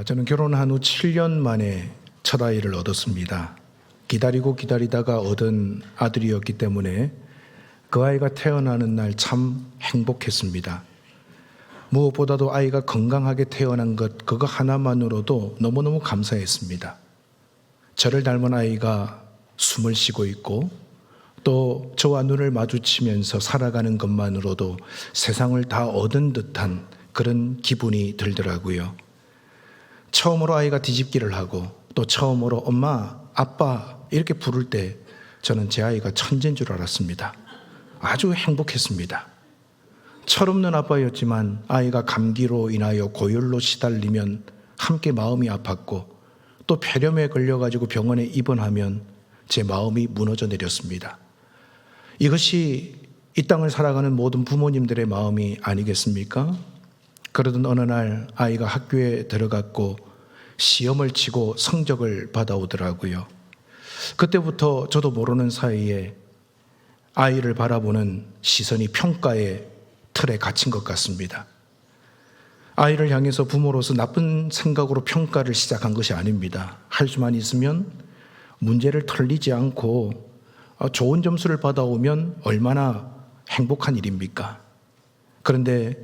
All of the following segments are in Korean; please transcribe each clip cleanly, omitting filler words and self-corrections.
저는 결혼한 후 7년 만에 첫 아이를 얻었습니다. 기다리고 기다리다가 얻은 아들이었기 때문에 그 아이가 태어나는 날 참 행복했습니다. 무엇보다도 아이가 건강하게 태어난 것, 그거 하나만으로도 너무너무 감사했습니다. 저를 닮은 아이가 숨을 쉬고 있고 또 저와 눈을 마주치면서 살아가는 것만으로도 세상을 다 얻은 듯한 그런 기분이 들더라고요. 처음으로 아이가 뒤집기를 하고 또 처음으로 엄마, 아빠 이렇게 부를 때 저는 제 아이가 천재인 줄 알았습니다. 아주 행복했습니다. 철없는 아빠였지만 아이가 감기로 인하여 고열로 시달리면 함께 마음이 아팠고 또 폐렴에 걸려가지고 병원에 입원하면 제 마음이 무너져 내렸습니다. 이것이 이 땅을 살아가는 모든 부모님들의 마음이 아니겠습니까? 그러던 어느 날 아이가 학교에 들어갔고 시험을 치고 성적을 받아오더라고요. 그때부터 저도 모르는 사이에 아이를 바라보는 시선이 평가의 틀에 갇힌 것 같습니다. 아이를 향해서 부모로서 나쁜 생각으로 평가를 시작한 것이 아닙니다. 할 수만 있으면 문제를 털리지 않고 좋은 점수를 받아오면 얼마나 행복한 일입니까? 그런데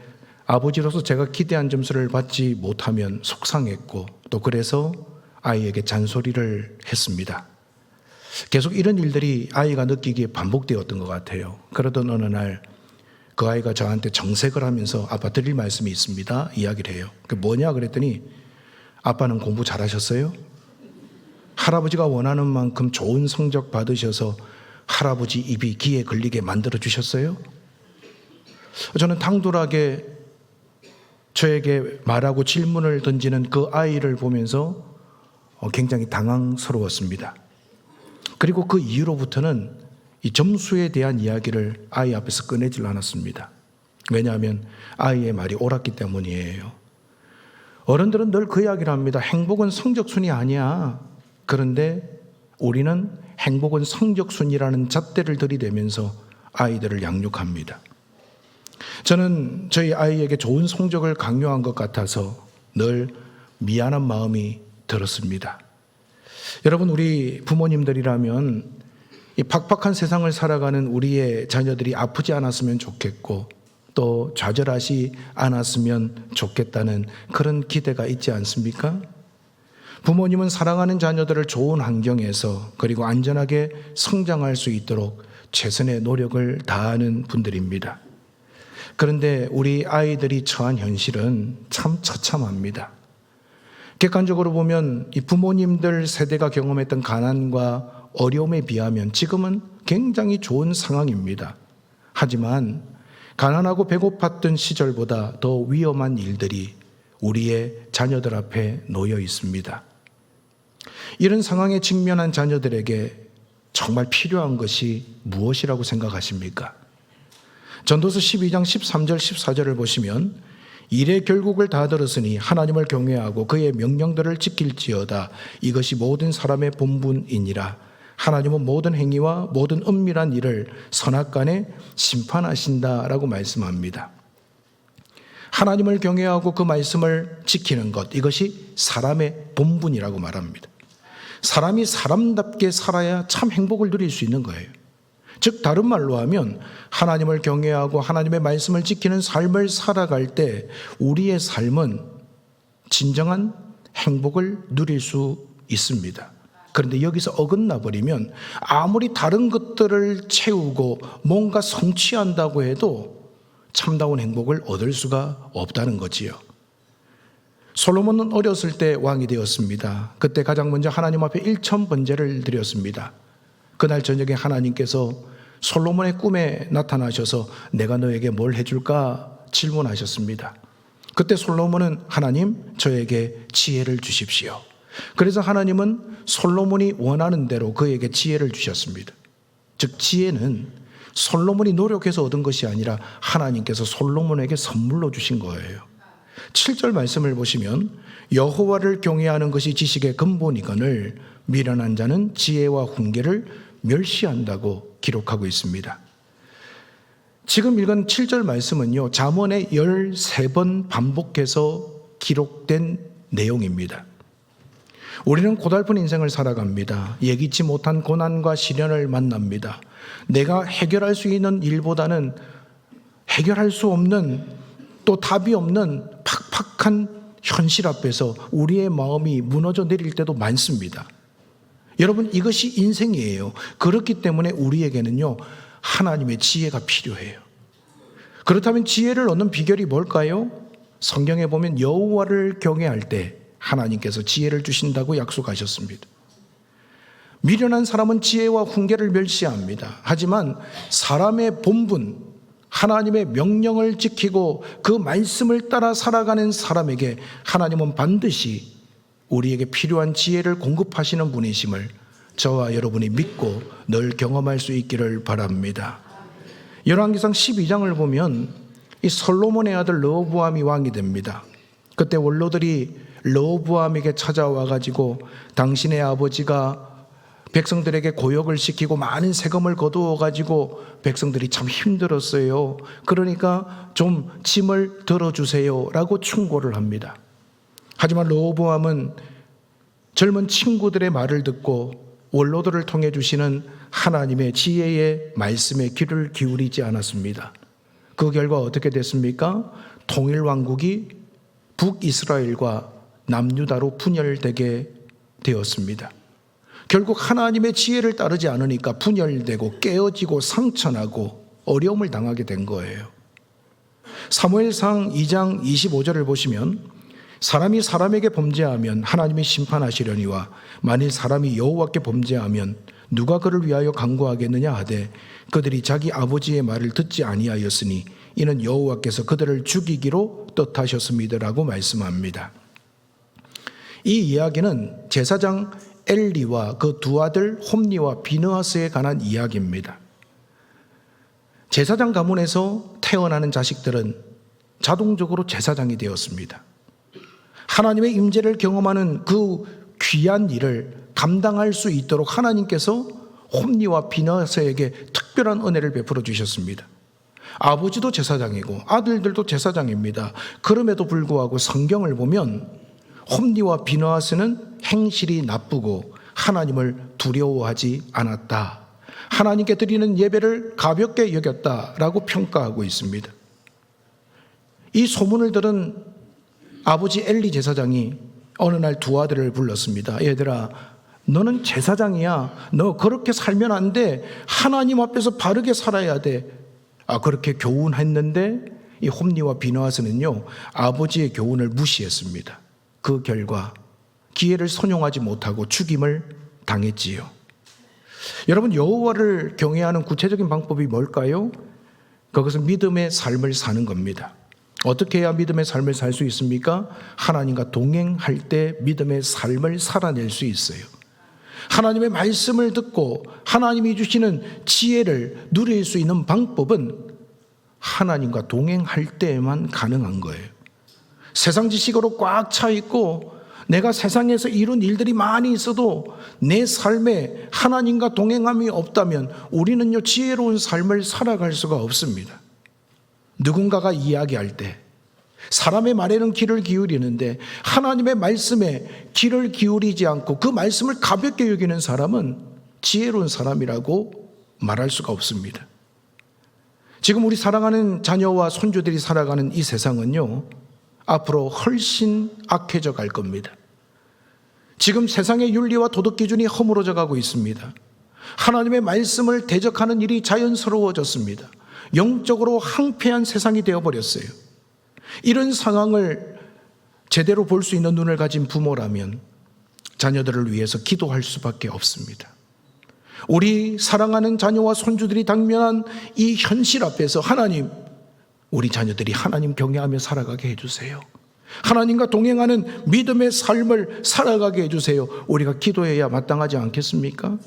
아버지로서 제가 기대한 점수를 받지 못하면 속상했고 또 그래서 아이에게 잔소리를 했습니다. 계속 이런 일들이 아이가 느끼기에 반복되었던 것 같아요. 그러던 어느 날 그 아이가 저한테 정색을 하면서 아빠 드릴 말씀이 있습니다 이야기를 해요. 그게 뭐냐 그랬더니 아빠는 공부 잘하셨어요? 할아버지가 원하는 만큼 좋은 성적 받으셔서 할아버지 입이 귀에 걸리게 만들어 주셨어요? 저는 당돌하게 저에게 말하고 질문을 던지는 그 아이를 보면서 굉장히 당황스러웠습니다. 그리고 그 이후로부터는 이 점수에 대한 이야기를 아이 앞에서 꺼내질 않았습니다. 왜냐하면 아이의 말이 옳았기 때문이에요. 어른들은 늘 그 이야기를 합니다. 행복은 성적순이 아니야. 그런데 우리는 행복은 성적순이라는 잣대를 들이대면서 아이들을 양육합니다. 저는 저희 아이에게 좋은 성적을 강요한 것 같아서 늘 미안한 마음이 들었습니다. 여러분, 우리 부모님들이라면 이 팍팍한 세상을 살아가는 우리의 자녀들이 아프지 않았으면 좋겠고 또 좌절하지 않았으면 좋겠다는 그런 기대가 있지 않습니까? 부모님은 사랑하는 자녀들을 좋은 환경에서 그리고 안전하게 성장할 수 있도록 최선의 노력을 다하는 분들입니다. 그런데 우리 아이들이 처한 현실은 참 처참합니다. 객관적으로 보면 이 부모님들 세대가 경험했던 가난과 어려움에 비하면 지금은 굉장히 좋은 상황입니다. 하지만 가난하고 배고팠던 시절보다 더 위험한 일들이 우리의 자녀들 앞에 놓여 있습니다. 이런 상황에 직면한 자녀들에게 정말 필요한 것이 무엇이라고 생각하십니까? 전도서 12장 13절 14절을 보시면 일의 결국을 다 들었으니 하나님을 경외하고 그의 명령들을 지킬지어다. 이것이 모든 사람의 본분이니라. 하나님은 모든 행위와 모든 은밀한 일을 선악간에 심판하신다라고 말씀합니다. 하나님을 경외하고 그 말씀을 지키는 것, 이것이 사람의 본분이라고 말합니다. 사람이 사람답게 살아야 참 행복을 누릴 수 있는 거예요. 즉 다른 말로 하면 하나님을 경외하고 하나님의 말씀을 지키는 삶을 살아갈 때 우리의 삶은 진정한 행복을 누릴 수 있습니다. 그런데 여기서 어긋나 버리면 아무리 다른 것들을 채우고 뭔가 성취한다고 해도 참다운 행복을 얻을 수가 없다는 거지요. 솔로몬은 어렸을 때 왕이 되었습니다. 그때 가장 먼저 하나님 앞에 일천번제를 드렸습니다. 그날 저녁에 하나님께서 솔로몬의 꿈에 나타나셔서 내가 너에게 뭘 해줄까 질문하셨습니다. 그때 솔로몬은 하나님 저에게 지혜를 주십시오. 그래서 하나님은 솔로몬이 원하는 대로 그에게 지혜를 주셨습니다. 즉 지혜는 솔로몬이 노력해서 얻은 것이 아니라 하나님께서 솔로몬에게 선물로 주신 거예요. 7절 말씀을 보시면 여호와를 경외하는 것이 지식의 근본이거늘 미련한 자는 지혜와 훈계를 멸시한다고 기록하고 있습니다. 지금 읽은 7절 말씀은요 잠언에 13번 반복해서 기록된 내용입니다. 우리는 고달픈 인생을 살아갑니다. 예기치 못한 고난과 시련을 만납니다. 내가 해결할 수 있는 일보다는 해결할 수 없는, 또 답이 없는 팍팍한 현실 앞에서 우리의 마음이 무너져 내릴 때도 많습니다. 여러분, 이것이 인생이에요. 그렇기 때문에 우리에게는요, 하나님의 지혜가 필요해요. 그렇다면 지혜를 얻는 비결이 뭘까요? 성경에 보면 여호와를 경외할 때 하나님께서 지혜를 주신다고 약속하셨습니다. 미련한 사람은 지혜와 훈계를 멸시합니다. 하지만 사람의 본분, 하나님의 명령을 지키고 그 말씀을 따라 살아가는 사람에게 하나님은 반드시 우리에게 필요한 지혜를 공급하시는 분이심을 저와 여러분이 믿고 늘 경험할 수 있기를 바랍니다. 열왕기상 12장을 보면 이 솔로몬의 아들 르호보암이 왕이 됩니다. 그때 원로들이 르호보암에게 찾아와 가지고 당신의 아버지가 백성들에게 고역을 시키고 많은 세금을 거두어 가지고 백성들이 참 힘들었어요. 그러니까 좀 짐을 들어주세요 라고 충고를 합니다. 하지만 르호보암은 젊은 친구들의 말을 듣고 원로들을 통해 주시는 하나님의 지혜의 말씀에 귀를 기울이지 않았습니다. 그 결과 어떻게 됐습니까? 통일왕국이 북이스라엘과 남유다로 분열되게 되었습니다. 결국 하나님의 지혜를 따르지 않으니까 분열되고 깨어지고 상처나고 어려움을 당하게 된 거예요. 사무엘상 2장 25절을 보시면 사람이 사람에게 범죄하면 하나님이 심판하시려니와 만일 사람이 여호와께 범죄하면 누가 그를 위하여 간구하겠느냐 하되 그들이 자기 아버지의 말을 듣지 아니하였으니 이는 여호와께서 그들을 죽이기로 뜻하셨습니다라고 말씀합니다. 이 이야기는 제사장 엘리와 그 두 아들 홈니와 비느하스에 관한 이야기입니다. 제사장 가문에서 태어나는 자식들은 자동적으로 제사장이 되었습니다. 하나님의 임재를 경험하는 그 귀한 일을 감당할 수 있도록 하나님께서 홈니와 비느하스에게 특별한 은혜를 베풀어 주셨습니다. 아버지도 제사장이고 아들들도 제사장입니다. 그럼에도 불구하고 성경을 보면 홈니와 비느하스는 행실이 나쁘고 하나님을 두려워하지 않았다. 하나님께 드리는 예배를 가볍게 여겼다라고 평가하고 있습니다. 이 소문을 들은 아버지 엘리 제사장이 어느 날 두 아들을 불렀습니다. 얘들아, 너는 제사장이야. 너 그렇게 살면 안 돼. 하나님 앞에서 바르게 살아야 돼. 그렇게 교훈했는데 이 홈니와 비느하스는요, 아버지의 교훈을 무시했습니다. 그 결과 기회를 선용하지 못하고 죽임을 당했지요. 여러분, 여호와를 경외하는 구체적인 방법이 뭘까요? 그것은 믿음의 삶을 사는 겁니다. 어떻게 해야 믿음의 삶을 살 수 있습니까? 하나님과 동행할 때 믿음의 삶을 살아낼 수 있어요. 하나님의 말씀을 듣고 하나님이 주시는 지혜를 누릴 수 있는 방법은 하나님과 동행할 때에만 가능한 거예요. 세상 지식으로 꽉 차 있고 내가 세상에서 이룬 일들이 많이 있어도 내 삶에 하나님과 동행함이 없다면 우리는요, 지혜로운 삶을 살아갈 수가 없습니다. 누군가가 이야기할 때 사람의 말에는 귀를 기울이는데 하나님의 말씀에 귀를 기울이지 않고 그 말씀을 가볍게 여기는 사람은 지혜로운 사람이라고 말할 수가 없습니다. 지금 우리 사랑하는 자녀와 손주들이 살아가는 이 세상은요, 앞으로 훨씬 악해져 갈 겁니다. 지금 세상의 윤리와 도덕 기준이 허물어져 가고 있습니다. 하나님의 말씀을 대적하는 일이 자연스러워졌습니다. 영적으로 황폐한 세상이 되어버렸어요. 이런 상황을 제대로 볼 수 있는 눈을 가진 부모라면 자녀들을 위해서 기도할 수밖에 없습니다. 우리 사랑하는 자녀와 손주들이 당면한 이 현실 앞에서 하나님, 우리 자녀들이 하나님 경외하며 살아가게 해주세요. 하나님과 동행하는 믿음의 삶을 살아가게 해주세요. 우리가 기도해야 마땅하지 않겠습니까?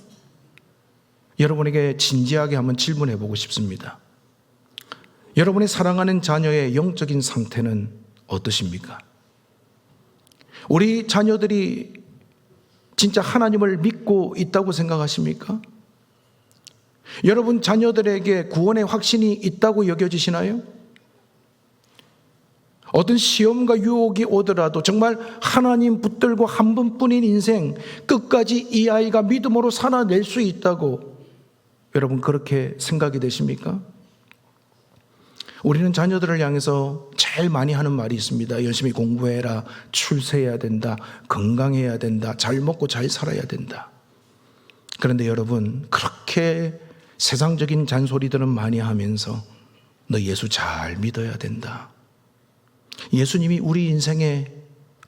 여러분에게 진지하게 한번 질문해 보고 싶습니다. 여러분의 사랑하는 자녀의 영적인 상태는 어떠십니까? 우리 자녀들이 진짜 하나님을 믿고 있다고 생각하십니까? 여러분 자녀들에게 구원의 확신이 있다고 여겨지시나요? 어떤 시험과 유혹이 오더라도 정말 하나님 붙들고 한 번뿐인 인생 끝까지 이 아이가 믿음으로 살아낼 수 있다고 여러분 그렇게 생각이 되십니까? 우리는 자녀들을 향해서 제일 많이 하는 말이 있습니다. 열심히 공부해라, 출세해야 된다, 건강해야 된다, 잘 먹고 잘 살아야 된다. 그런데 여러분 그렇게 세상적인 잔소리들은 많이 하면서 너 예수 잘 믿어야 된다. 예수님이 우리 인생의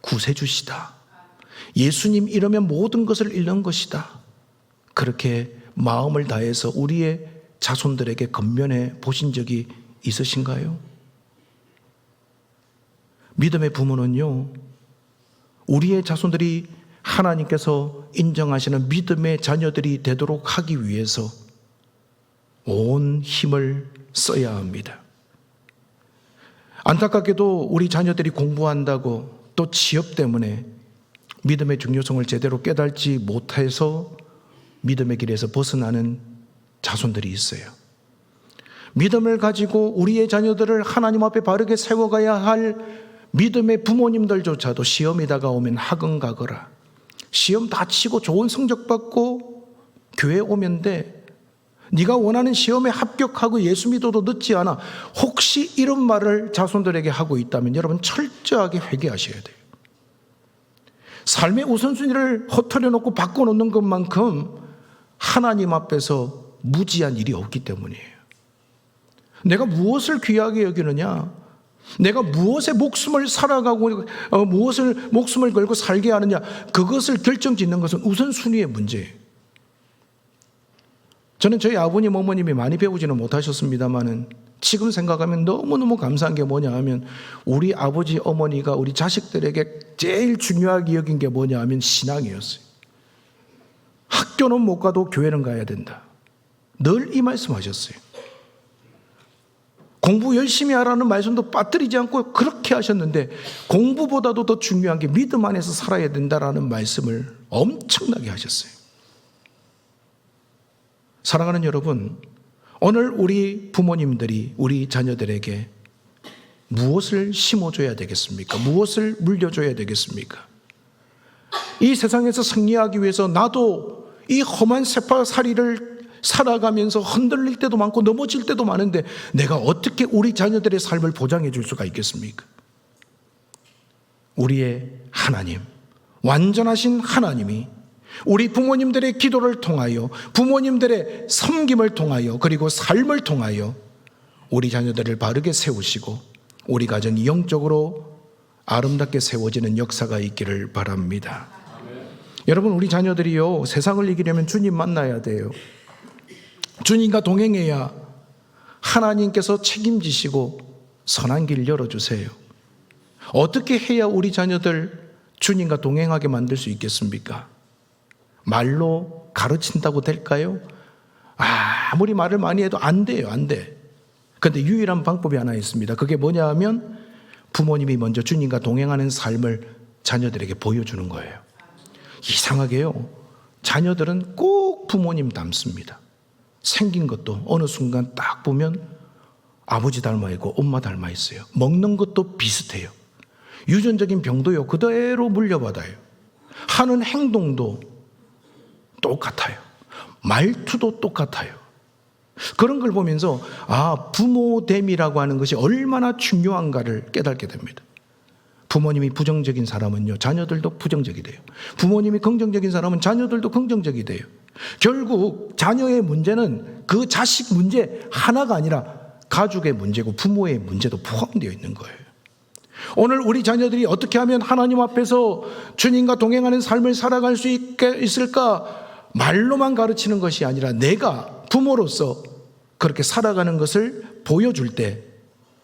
구세주시다. 예수님 이러면 모든 것을 잃는 것이다. 그렇게 마음을 다해서 우리의 자손들에게 건면해 보신 적이 있으신가요? 믿음의 부모는요, 우리의 자손들이 하나님께서 인정하시는 믿음의 자녀들이 되도록 하기 위해서 온 힘을 써야 합니다. 안타깝게도 우리 자녀들이 공부한다고 또 취업 때문에 믿음의 중요성을 제대로 깨닫지 못해서 믿음의 길에서 벗어나는 자손들이 있어요. 믿음을 가지고 우리의 자녀들을 하나님 앞에 바르게 세워가야 할 믿음의 부모님들조차도 시험이 다가오면 학원 가거라, 시험 다 치고 좋은 성적 받고 교회 오면 돼, 네가 원하는 시험에 합격하고 예수 믿어도 늦지 않아, 혹시 이런 말을 자손들에게 하고 있다면 여러분 철저하게 회개하셔야 돼요. 삶의 우선순위를 허털여 놓고 바꿔놓는 것만큼 하나님 앞에서 무지한 일이 없기 때문이에요. 내가 무엇을 귀하게 여기느냐, 내가 무엇에 목숨을 살아가고 무엇을 목숨을 걸고 살게 하느냐, 그것을 결정짓는 것은 우선순위의 문제예요. 저는 저희 아버님 어머님이 많이 배우지는 못하셨습니다만은 지금 생각하면 너무너무 감사한 게 뭐냐 하면 우리 아버지 어머니가 우리 자식들에게 제일 중요하게 여긴 게 뭐냐 하면 신앙이었어요. 학교는 못 가도 교회는 가야 된다, 늘 이 말씀하셨어요. 공부 열심히 하라는 말씀도 빠뜨리지 않고 그렇게 하셨는데 공부보다도 더 중요한 게 믿음 안에서 살아야 된다라는 말씀을 엄청나게 하셨어요. 사랑하는 여러분, 오늘 우리 부모님들이 우리 자녀들에게 무엇을 심어줘야 되겠습니까? 무엇을 물려줘야 되겠습니까? 이 세상에서 승리하기 위해서 나도 이 험한 세파살이를 살아가면서 흔들릴 때도 많고 넘어질 때도 많은데 내가 어떻게 우리 자녀들의 삶을 보장해 줄 수가 있겠습니까? 우리의 하나님, 완전하신 하나님이 우리 부모님들의 기도를 통하여, 부모님들의 섬김을 통하여, 그리고 삶을 통하여 우리 자녀들을 바르게 세우시고 우리 가정이 영적으로 아름답게 세워지는 역사가 있기를 바랍니다. 여러분, 우리 자녀들이요, 세상을 이기려면 주님 만나야 돼요. 주님과 동행해야 하나님께서 책임지시고 선한 길 열어주세요. 어떻게 해야 우리 자녀들 주님과 동행하게 만들 수 있겠습니까? 말로 가르친다고 될까요? 아무리 말을 많이 해도 안 돼요, 안 돼. 그런데 유일한 방법이 하나 있습니다. 그게 뭐냐 하면 부모님이 먼저 주님과 동행하는 삶을 자녀들에게 보여주는 거예요. 이상하게요, 자녀들은 꼭 부모님 닮습니다. 생긴 것도 어느 순간 딱 보면 아버지 닮아 있고 엄마 닮아 있어요. 먹는 것도 비슷해요. 유전적인 병도요, 그대로 물려받아요. 하는 행동도 똑같아요. 말투도 똑같아요. 그런 걸 보면서 부모됨이라고 하는 것이 얼마나 중요한가를 깨닫게 됩니다. 부모님이 부정적인 사람은요, 자녀들도 부정적이 돼요. 부모님이 긍정적인 사람은 자녀들도 긍정적이 돼요. 결국 자녀의 문제는 그 자식 문제 하나가 아니라 가족의 문제고 부모의 문제도 포함되어 있는 거예요. 오늘 우리 자녀들이 어떻게 하면 하나님 앞에서 주님과 동행하는 삶을 살아갈 수 있을까? 말로만 가르치는 것이 아니라 내가 부모로서 그렇게 살아가는 것을 보여줄 때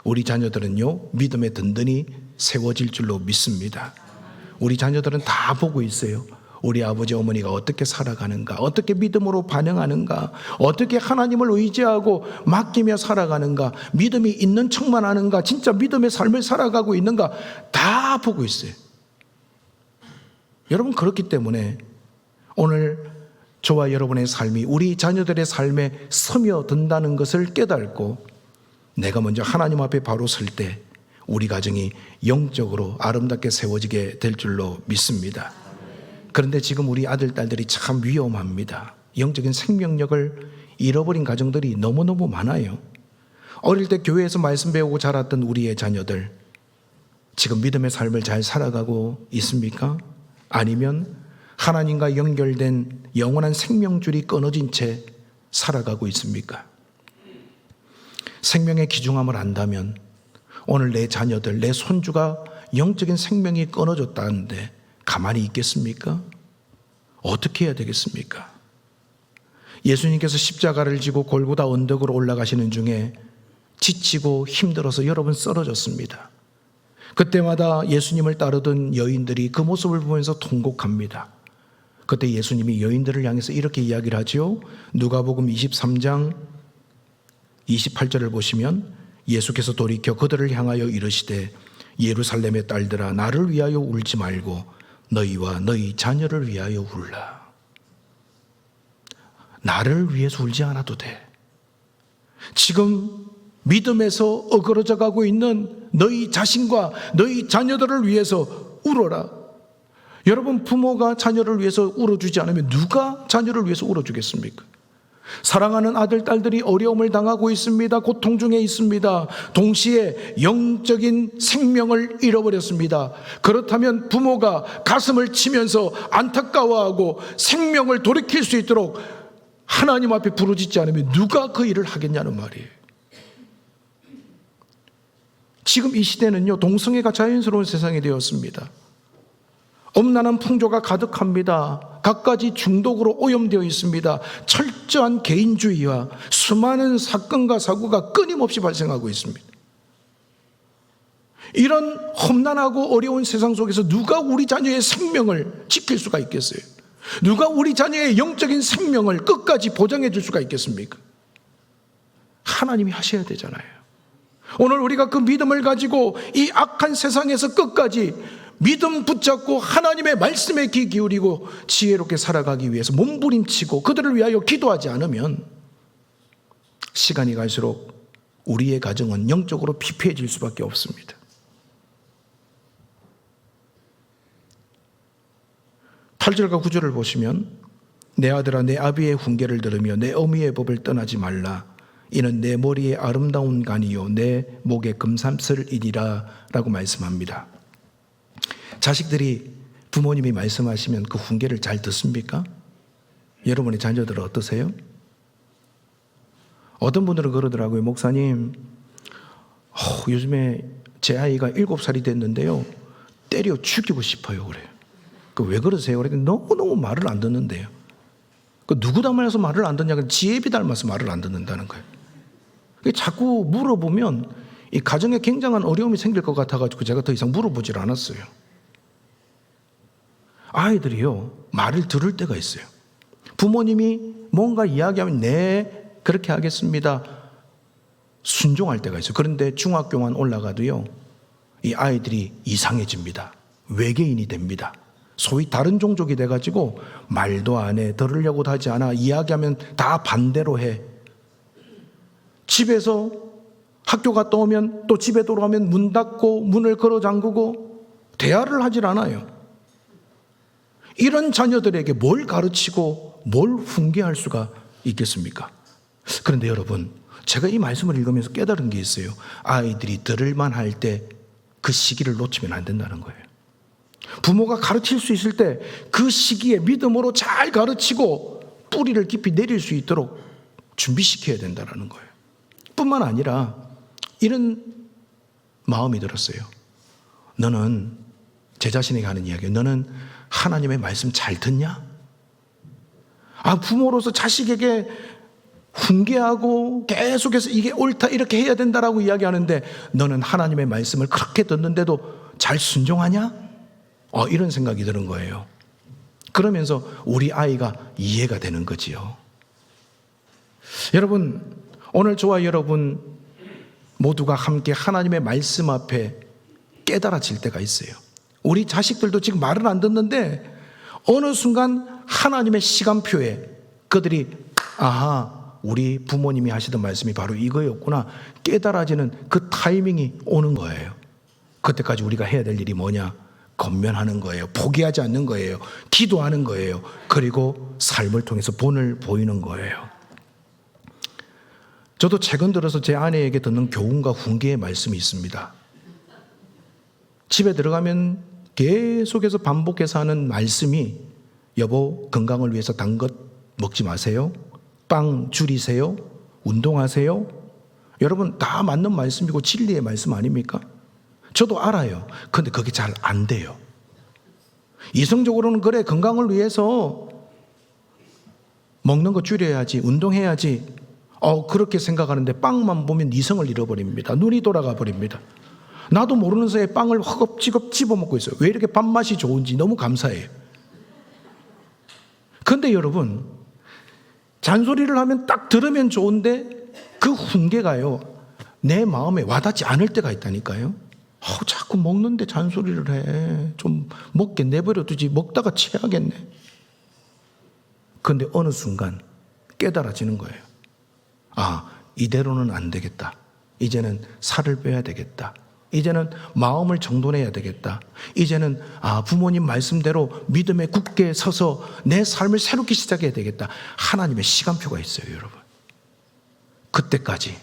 우리 자녀들은요, 믿음에 든든히 세워질 줄로 믿습니다. 우리 자녀들은 다 보고 있어요. 우리 아버지 어머니가 어떻게 살아가는가, 어떻게 믿음으로 반응하는가, 어떻게 하나님을 의지하고 맡기며 살아가는가, 믿음이 있는 척만 하는가, 진짜 믿음의 삶을 살아가고 있는가, 다 보고 있어요. 여러분, 그렇기 때문에 오늘 저와 여러분의 삶이 우리 자녀들의 삶에 스며든다는 것을 깨닫고 내가 먼저 하나님 앞에 바로 설 때 우리 가정이 영적으로 아름답게 세워지게 될 줄로 믿습니다. 그런데 지금 우리 아들, 딸들이 참 위험합니다. 영적인 생명력을 잃어버린 가정들이 너무너무 많아요. 어릴 때 교회에서 말씀 배우고 자랐던 우리의 자녀들, 지금 믿음의 삶을 잘 살아가고 있습니까? 아니면 하나님과 연결된 영원한 생명줄이 끊어진 채 살아가고 있습니까? 생명의 귀중함을 안다면 오늘 내 자녀들, 내 손주가 영적인 생명이 끊어졌다는데 가만히 있겠습니까? 어떻게 해야 되겠습니까? 예수님께서 십자가를 지고 골고다 언덕으로 올라가시는 중에 지치고 힘들어서 여러 번 쓰러졌습니다. 그때마다 예수님을 따르던 여인들이 그 모습을 보면서 통곡합니다. 그때 예수님이 여인들을 향해서 이렇게 이야기를 하죠. 누가복음 23장 28절을 보시면 예수께서 돌이켜 그들을 향하여 이르시되 예루살렘의 딸들아 나를 위하여 울지 말고 너희와 너희 자녀를 위하여 울라. 나를 위해서 울지 않아도 돼. 지금 믿음에서 어그러져 가고 있는 너희 자신과 너희 자녀들을 위해서 울어라. 여러분, 부모가 자녀를 위해서 울어주지 않으면 누가 자녀를 위해서 울어주겠습니까? 사랑하는 아들, 딸들이 어려움을 당하고 있습니다. 고통 중에 있습니다. 동시에 영적인 생명을 잃어버렸습니다. 그렇다면 부모가 가슴을 치면서 안타까워하고 생명을 돌이킬 수 있도록 하나님 앞에 부르짖지 않으면 누가 그 일을 하겠냐는 말이에요. 지금 이 시대는요, 동성애가 자연스러운 세상이 되었습니다. 엄란한 풍조가 가득합니다. 갖가지 중독으로 오염되어 있습니다. 철저한 개인주의와 수많은 사건과 사고가 끊임없이 발생하고 있습니다. 이런 험난하고 어려운 세상 속에서 누가 우리 자녀의 생명을 지킬 수가 있겠어요? 누가 우리 자녀의 영적인 생명을 끝까지 보장해 줄 수가 있겠습니까? 하나님이 하셔야 되잖아요. 오늘 우리가 그 믿음을 가지고 이 악한 세상에서 끝까지 믿음 붙잡고 하나님의 말씀에 귀 기울이고 지혜롭게 살아가기 위해서 몸부림치고 그들을 위하여 기도하지 않으면 시간이 갈수록 우리의 가정은 영적으로 피폐해질 수밖에 없습니다. 8절과 9절을 보시면 내 아들아 내 아비의 훈계를 들으며 내 어미의 법을 떠나지 말라. 이는 내 머리에 아름다운 간이요 내 목에 금삼슬이니라 라고 말씀합니다. 자식들이 부모님이 말씀하시면 그 훈계를 잘 듣습니까? 여러분의 자녀들은 어떠세요? 어떤 분들은 그러더라고요. 목사님, 요즘에 제 아이가 7살이 됐는데요, 때려 죽이고 싶어요. 그래요. 왜 그러세요? 그랬더니 너무너무 말을 안 듣는데요. 누구 닮아서 말을 안 듣냐? 지혜비 닮아서 말을 안 듣는다는 거예요. 자꾸 물어보면 이 가정에 굉장한 어려움이 생길 것 같아가지고 제가 더 이상 물어보질 않았어요. 아이들이요, 말을 들을 때가 있어요. 부모님이 뭔가 이야기하면 네, 그렇게 하겠습니다. 순종할 때가 있어요. 그런데 중학교만 올라가도요, 이 아이들이 이상해집니다. 외계인이 됩니다. 소위 다른 종족이 돼가지고 말도 안 해, 들으려고도 하지 않아, 이야기하면 다 반대로 해. 집에서 학교 갔다 오면 또 집에 돌아오면 문 닫고 문을 걸어 잠그고 대화를 하질 않아요. 이런 자녀들에게 뭘 가르치고 뭘 훈계할 수가 있겠습니까? 그런데 여러분, 제가 이 말씀을 읽으면서 깨달은 게 있어요. 아이들이 들을만 할 때 그 시기를 놓치면 안 된다는 거예요. 부모가 가르칠 수 있을 때 그 시기에 믿음으로 잘 가르치고 뿌리를 깊이 내릴 수 있도록 준비시켜야 된다는 거예요. 뿐만 아니라 이런 마음이 들었어요. 너는, 제 자신에게 하는 이야기예요. 너는 하나님의 말씀 잘 듣냐? 부모로서 자식에게 훈계하고 계속해서 이게 옳다, 이렇게 해야 된다라고 이야기하는데 너는 하나님의 말씀을 그렇게 듣는데도 잘 순종하냐? 이런 생각이 드는 거예요. 그러면서 우리 아이가 이해가 되는 거지요. 여러분, 오늘 저와 여러분 모두가 함께 하나님의 말씀 앞에 깨달아질 때가 있어요. 우리 자식들도 지금 말을 안 듣는데 어느 순간 하나님의 시간표에 그들이 우리 부모님이 하시던 말씀이 바로 이거였구나 깨달아지는 그 타이밍이 오는 거예요. 그때까지 우리가 해야 될 일이 뭐냐? 건면하는 거예요. 포기하지 않는 거예요. 기도하는 거예요. 그리고 삶을 통해서 본을 보이는 거예요. 저도 최근 들어서 제 아내에게 듣는 교훈과 훈계의 말씀이 있습니다. 집에 들어가면 계속해서 반복해서 하는 말씀이 여보 건강을 위해서 단 것 먹지 마세요. 빵 줄이세요. 운동하세요. 여러분 다 맞는 말씀이고 진리의 말씀 아닙니까? 저도 알아요. 그런데 그게 잘 안 돼요. 이성적으로는 그래 건강을 위해서 먹는 거 줄여야지 운동해야지 그렇게 생각하는데 빵만 보면 이성을 잃어버립니다. 눈이 돌아가 버립니다. 나도 모르는 사이에 빵을 허겁지겁 집어먹고 있어요. 왜 이렇게 밥맛이 좋은지 너무 감사해요. 그런데 여러분 잔소리를 하면 딱 들으면 좋은데 그 훈계가요 내 마음에 와닿지 않을 때가 있다니까요. 자꾸 먹는데 잔소리를 해. 좀 먹게 내버려 두지. 먹다가 체하겠네. 그런데 어느 순간 깨달아지는 거예요. 이대로는 안 되겠다. 이제는 살을 빼야 되겠다. 이제는 마음을 정돈해야 되겠다. 이제는 부모님 말씀대로 믿음에 굳게 서서 내 삶을 새롭게 시작해야 되겠다. 하나님의 시간표가 있어요, 여러분. 그때까지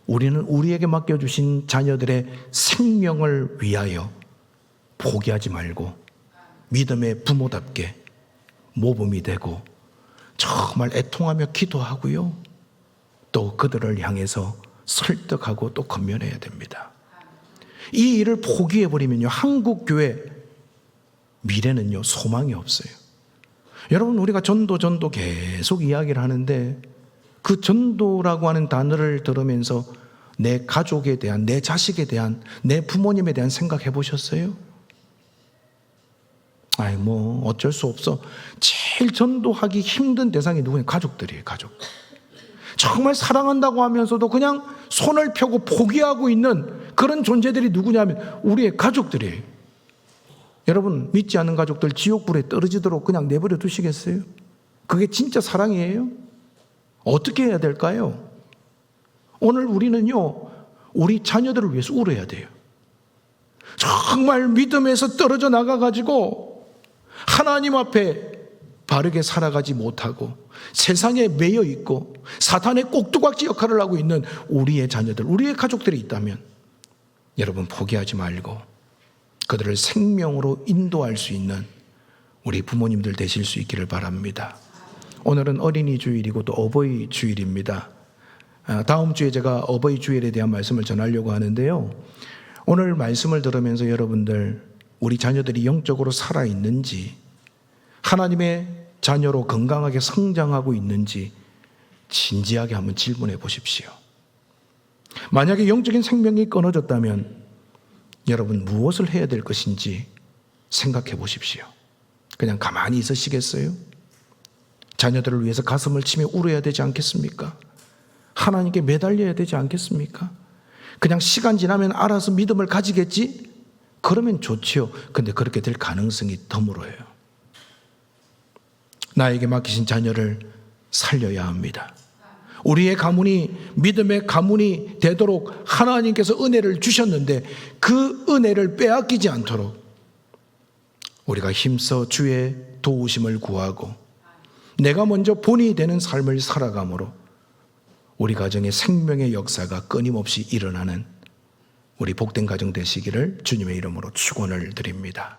우리는 우리에게 맡겨주신 자녀들의 생명을 위하여 포기하지 말고 믿음의 부모답게 모범이 되고 정말 애통하며 기도하고요. 또 그들을 향해서 설득하고 또 건면해야 됩니다. 이 일을 포기해버리면요 한국교회 미래는요 소망이 없어요. 여러분 우리가 전도 계속 이야기를 하는데 그 전도라고 하는 단어를 들으면서 내 가족에 대한, 내 자식에 대한, 내 부모님에 대한 생각해 보셨어요? 어쩔 수 없어. 제일 전도하기 힘든 대상이 누구냐? 가족들이에요, 가족. 정말 사랑한다고 하면서도 그냥 손을 펴고 포기하고 있는 그런 존재들이 누구냐면 우리의 가족들이에요. 여러분 믿지 않는 가족들 지옥불에 떨어지도록 그냥 내버려 두시겠어요? 그게 진짜 사랑이에요? 어떻게 해야 될까요? 오늘 우리는요 우리 자녀들을 위해서 울어야 돼요. 정말 믿음에서 떨어져 나가가지고 하나님 앞에 바르게 살아가지 못하고 세상에 매여 있고 사탄의 꼭두각시 역할을 하고 있는 우리의 자녀들, 우리의 가족들이 있다면 여러분 포기하지 말고 그들을 생명으로 인도할 수 있는 우리 부모님들 되실 수 있기를 바랍니다. 오늘은 어린이 주일이고 또 어버이 주일입니다. 다음 주에 제가 어버이 주일에 대한 말씀을 전하려고 하는데요. 오늘 말씀을 들으면서 여러분들 우리 자녀들이 영적으로 살아있는지 하나님의 자녀로 건강하게 성장하고 있는지 진지하게 한번 질문해 보십시오. 만약에 영적인 생명이 끊어졌다면 여러분 무엇을 해야 될 것인지 생각해 보십시오. 그냥 가만히 있으시겠어요? 자녀들을 위해서 가슴을 치며 울어야 되지 않겠습니까? 하나님께 매달려야 되지 않겠습니까? 그냥 시간 지나면 알아서 믿음을 가지겠지? 그러면 좋지요. 근데 그렇게 될 가능성이 드물어요. 나에게 맡기신 자녀를 살려야 합니다. 우리의 가문이 믿음의 가문이 되도록 하나님께서 은혜를 주셨는데 그 은혜를 빼앗기지 않도록 우리가 힘써 주의 도우심을 구하고 내가 먼저 본이 되는 삶을 살아감으로 우리 가정의 생명의 역사가 끊임없이 일어나는 우리 복된 가정 되시기를 주님의 이름으로 축원을 드립니다.